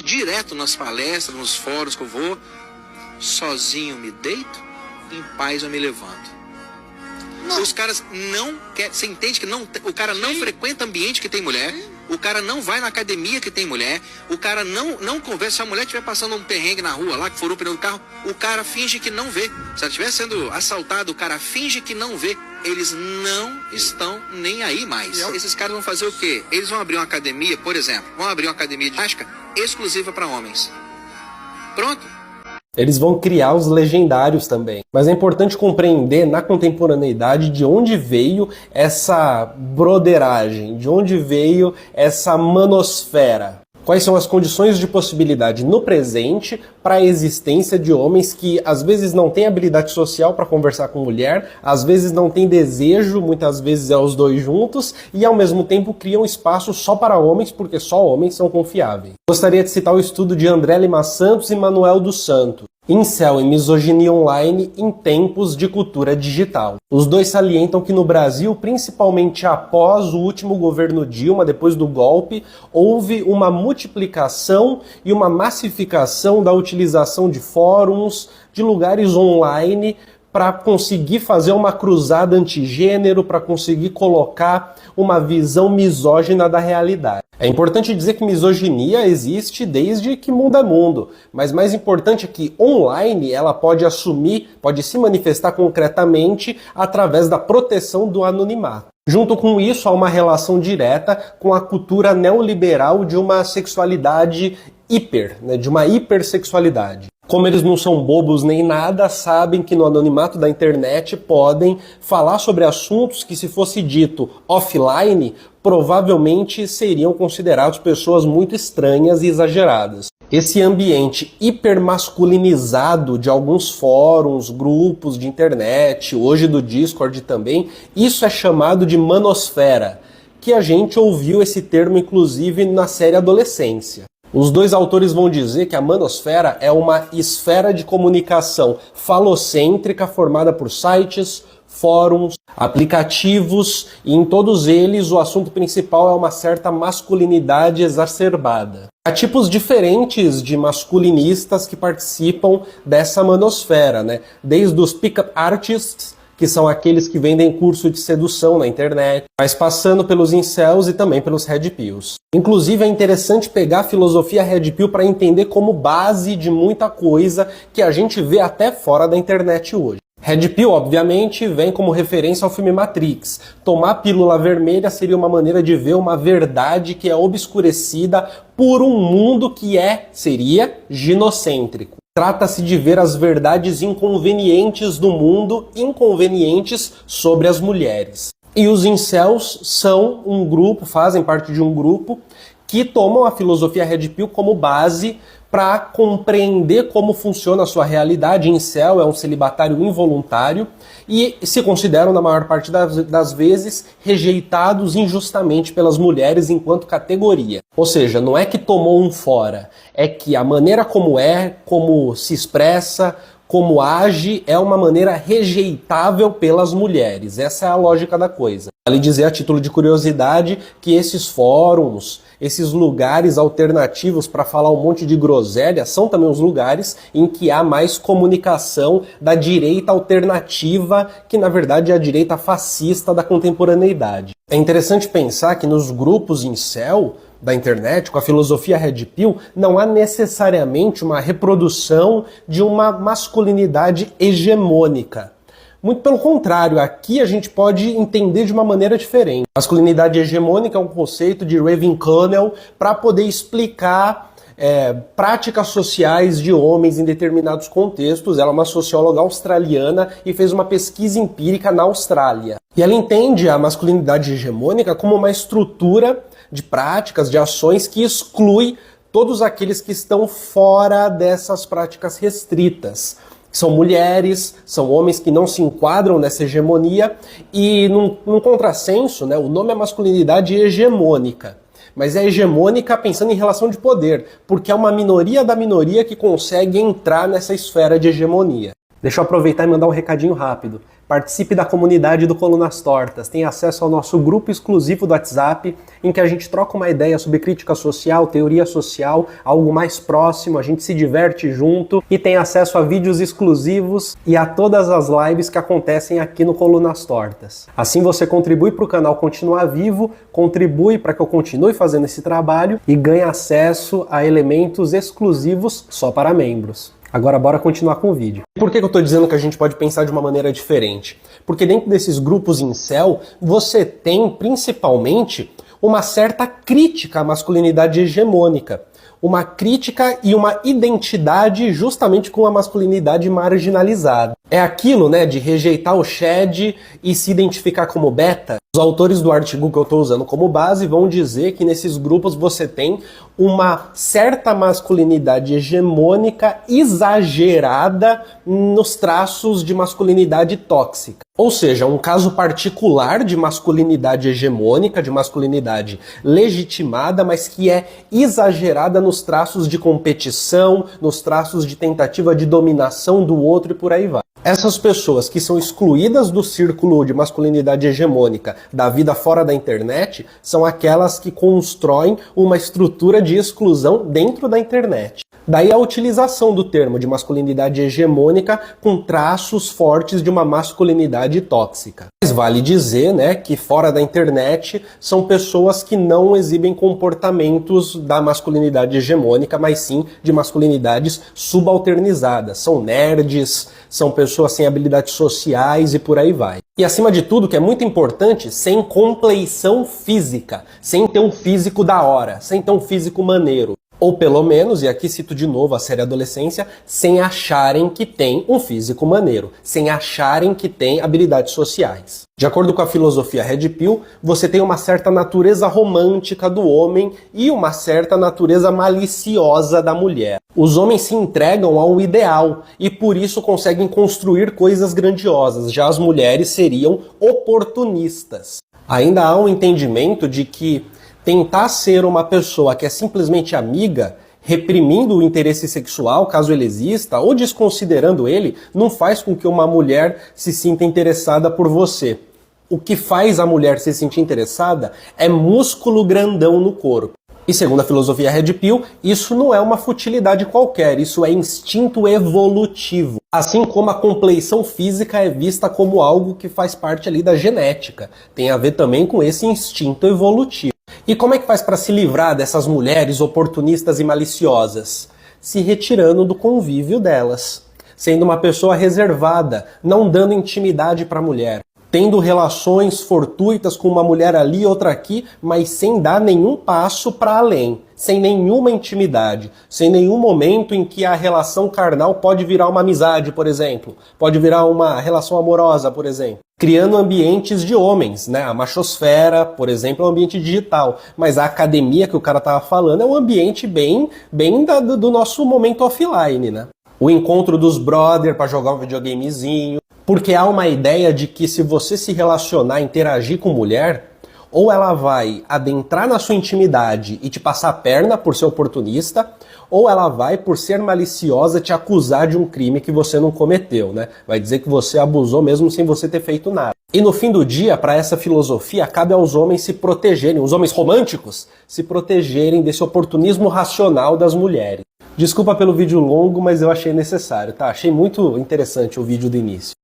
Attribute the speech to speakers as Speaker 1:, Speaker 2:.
Speaker 1: direto nas palestras, nos fóruns que eu vou, sozinho me deito, em paz eu me levanto. Não. Os caras não querem. Você entende que o cara não frequenta ambiente que tem mulher, o cara não vai na academia que tem mulher, o cara não conversa. Se a mulher estiver passando um perrengue na rua lá, que furou o pneu do carro, o cara finge que não vê. Se ela estiver sendo assaltada, o cara finge que não vê. Eles não estão nem aí mais. Esses caras vão fazer o quê? Eles vão abrir uma academia, por exemplo, vão abrir uma academia de ginástica exclusiva para homens. Pronto.
Speaker 2: Eles vão criar os legendários também. Mas é importante compreender na contemporaneidade de onde veio essa broderagem, de onde veio essa manosfera. Quais são as condições de possibilidade no presente para a existência de homens que às vezes não têm habilidade social para conversar com mulher, às vezes não têm desejo, muitas vezes é os dois juntos, e ao mesmo tempo criam espaço só para homens, porque só homens são confiáveis. Gostaria de citar o estudo de André Lima Santos e Manuel dos Santos, Incel e misoginia online em tempos de cultura digital. Os dois salientam que no Brasil, principalmente após o último governo Dilma, depois do golpe, houve uma multiplicação e uma massificação da utilização de fóruns, de lugares online, para conseguir fazer uma cruzada antigênero, para conseguir colocar uma visão misógina da realidade. É importante dizer que misoginia existe desde que mundo é mundo, mas mais importante é que online ela pode assumir, pode se manifestar concretamente através da proteção do anonimato. Junto com isso, há uma relação direta com a cultura neoliberal de uma sexualidade de uma hipersexualidade. Como eles não são bobos nem nada, sabem que no anonimato da internet podem falar sobre assuntos que, se fosse dito offline, provavelmente seriam considerados pessoas muito estranhas e exageradas. Esse ambiente hipermasculinizado de alguns fóruns, grupos de internet, hoje do Discord também, isso é chamado de manosfera, que a gente ouviu esse termo inclusive na série Adolescência. Os dois autores vão dizer que a manosfera é uma esfera de comunicação falocêntrica formada por sites, fóruns, aplicativos, e em todos eles o assunto principal é uma certa masculinidade exacerbada. Há tipos diferentes de masculinistas que participam dessa manosfera, Desde os pick-up artists, que são aqueles que vendem curso de sedução na internet, mas passando pelos incels e também pelos red pills. Inclusive é interessante pegar a filosofia red pill para entender como base de muita coisa que a gente vê até fora da internet hoje. Red pill, obviamente, vem como referência ao filme Matrix. Tomar pílula vermelha seria uma maneira de ver uma verdade que é obscurecida por um mundo que seria ginocêntrico. Trata-se de ver as verdades inconvenientes do mundo, inconvenientes sobre as mulheres. E os incels são um grupo, fazem parte de um grupo, que tomam a filosofia Red Pill como base para compreender como funciona a sua realidade. Incel é um celibatário involuntário e se consideram, na maior parte das vezes, rejeitados injustamente pelas mulheres enquanto categoria. Ou seja, não é que tomou um fora, é que a maneira como se expressa, como age, é uma maneira rejeitável pelas mulheres. Essa é a lógica da coisa. Vale dizer, a título de curiosidade, que esses fóruns, esses lugares alternativos para falar um monte de groselha, são também os lugares em que há mais comunicação da direita alternativa, que na verdade é a direita fascista da contemporaneidade. É interessante pensar que nos grupos incel da internet, com a filosofia Red Pill, não há necessariamente uma reprodução de uma masculinidade hegemônica. Muito pelo contrário, aqui a gente pode entender de uma maneira diferente. Masculinidade hegemônica é um conceito de Raven Connell para poder explicar práticas sociais de homens em determinados contextos. Ela é uma socióloga australiana e fez uma pesquisa empírica na Austrália. E ela entende a masculinidade hegemônica como uma estrutura de práticas, de ações que exclui todos aqueles que estão fora dessas práticas restritas. São mulheres, são homens que não se enquadram nessa hegemonia e, num contrassenso, o nome é masculinidade hegemônica. Mas é hegemônica pensando em relação de poder, porque é uma minoria da minoria que consegue entrar nessa esfera de hegemonia. Deixa eu aproveitar e mandar um recadinho rápido. Participe da comunidade do Colunas Tortas, tenha acesso ao nosso grupo exclusivo do WhatsApp, em que a gente troca uma ideia sobre crítica social, teoria social, algo mais próximo, a gente se diverte junto e tem acesso a vídeos exclusivos e a todas as lives que acontecem aqui no Colunas Tortas. Assim você contribui para o canal continuar vivo, contribui para que eu continue fazendo esse trabalho e ganhe acesso a elementos exclusivos só para membros. Agora bora continuar com o vídeo. Por que eu estou dizendo que a gente pode pensar de uma maneira diferente? Porque dentro desses grupos incel, você tem principalmente uma certa crítica à masculinidade hegemônica. Uma crítica e uma identidade justamente com a masculinidade marginalizada. É aquilo, né, de rejeitar o Shed e se identificar como beta. Os autores do artigo que eu estou usando como base vão dizer que nesses grupos você tem uma certa masculinidade hegemônica exagerada nos traços de masculinidade tóxica. Ou seja, um caso particular de masculinidade hegemônica, de masculinidade legitimada, mas que é exagerada nos traços de competição, nos traços de tentativa de dominação do outro e por aí vai. Essas pessoas que são excluídas do círculo de masculinidade hegemônica da vida fora da internet são aquelas que constroem uma estrutura de exclusão dentro da internet. Daí a utilização do termo de masculinidade hegemônica com traços fortes de uma masculinidade tóxica. Mas vale dizer, né, que fora da internet são pessoas que não exibem comportamentos da masculinidade hegemônica, mas sim de masculinidades subalternizadas. São nerds, são pessoas sem habilidades sociais e por aí vai. E acima de tudo, que é muito importante, sem compleição física, sem ter um físico da hora, sem ter um físico maneiro. Ou pelo menos, e aqui cito de novo a série Adolescência, sem acharem que tem um físico maneiro, sem acharem que tem habilidades sociais. De acordo com a filosofia Red Pill, você tem uma certa natureza romântica do homem e uma certa natureza maliciosa da mulher. Os homens se entregam ao ideal e por isso conseguem construir coisas grandiosas, já as mulheres seriam oportunistas. Ainda há um entendimento de que tentar ser uma pessoa que é simplesmente amiga, reprimindo o interesse sexual, caso ele exista, ou desconsiderando ele, não faz com que uma mulher se sinta interessada por você. O que faz a mulher se sentir interessada é músculo grandão no corpo. E segundo a filosofia Red Pill, isso não é uma futilidade qualquer, isso é instinto evolutivo. Assim como a compleição física é vista como algo que faz parte ali da genética. Tem a ver também com esse instinto evolutivo. E como é que faz para se livrar dessas mulheres oportunistas e maliciosas? Se retirando do convívio delas. Sendo uma pessoa reservada, não dando intimidade para a mulher. Tendo relações fortuitas com uma mulher ali e outra aqui, mas sem dar nenhum passo para além. Sem nenhuma intimidade. Sem nenhum momento em que a relação carnal pode virar uma amizade, por exemplo. Pode virar uma relação amorosa, por exemplo. Criando ambientes de homens, né? A machosfera, por exemplo, é um ambiente digital. Mas a academia que o cara tava falando é um ambiente bem do nosso momento offline, né? O encontro dos brother para jogar um videogamezinho. Porque há uma ideia de que se você se relacionar, interagir com mulher, ou ela vai adentrar na sua intimidade e te passar a perna por ser oportunista, ou ela vai, por ser maliciosa, te acusar de um crime que você não cometeu, né? Vai dizer que você abusou mesmo sem você ter feito nada. E no fim do dia, para essa filosofia, cabe aos homens se protegerem, os homens românticos, se protegerem desse oportunismo racional das mulheres. Desculpa pelo vídeo longo, mas eu achei necessário, tá? Achei muito interessante o vídeo do início.